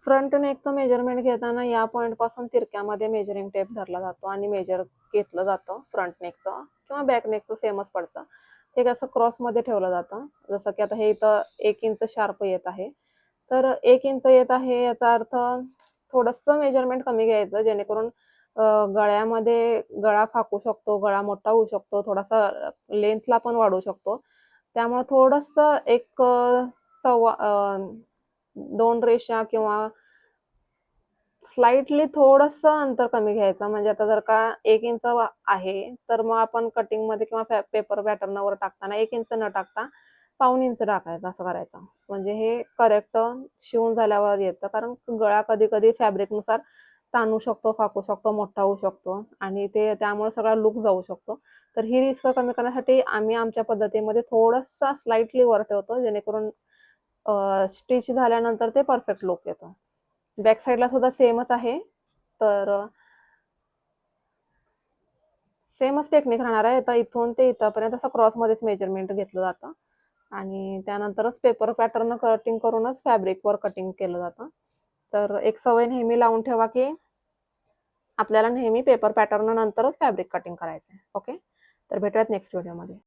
Front नेकचं measurement घेताना या पॉईंटपासून तिरक्यामध्ये मेजरिंग टेप धरला जातो आणि मेजर घेतलं जातं फ्रंट नेकचं किंवा बॅक नेकचं सेमच पडतं. हे असं क्रॉसमध्ये ठेवलं जातं. जसं की आता हे इथं 1 इंच शार्प येत आहे. तर 1 इंच येत आहे याचा अर्थ थोडंसं मेजरमेंट कमी घ्यायचं जेणेकरून गळ्यामध्ये गळा फाकू शकतो, गळा मोठा होऊ शकतो, थोडासा लेंथला पण वाढू शकतो. त्यामुळे थोडंसं एक सव्वा 2 रेषा किंवा स्लाइटली थोडंसं अंतर कमी घ्यायचं. म्हणजे आता जर का 1 इंच आहे, तर मग आपण कटिंगमध्ये किंवा पेपर पॅटर्नवर टाकताना 1 इंच न टाकता पाऊण इंच टाकायचं, असं करायचं. म्हणजे हे करेक्ट शिवून झाल्यावर येतं. कारण गळा कधी-कधी फॅब्रिकनुसार ताणू शकतो, फाकू शकतो, मोठा होऊ शकतो आणि त्यामुळे सगळा लूक जाऊ शकतो. तर ही रिस्क कमी करण्यासाठी आम्ही आमच्या पद्धतीमध्ये थोडासा स्लाइटली वर ठेवतो, जेणेकरून स्टिच झाल्यानंतर ते परफेक्ट लूक येतो. बॅक साइडला सुद्धा सेमच आहे. तर सेमच टेक्निक राहणार आहे. आता इथून ते इथपर्यंत असं क्रॉसमध्येच मेजरमेंट घेतलं जातं आणि त्यानंतरच पेपर पॅटर्न कटिंग करूनच फॅब्रिकवर कटिंग केलं जातं. तर एक सवय नेहमी लावून ठेवा, की आपल्याला नेहमी पेपर पॅटर्न नंतरच फॅब्रिक कटिंग करायचं आहे. ओके. तर भेटूयात नेक्स्ट व्हिडिओमध्ये.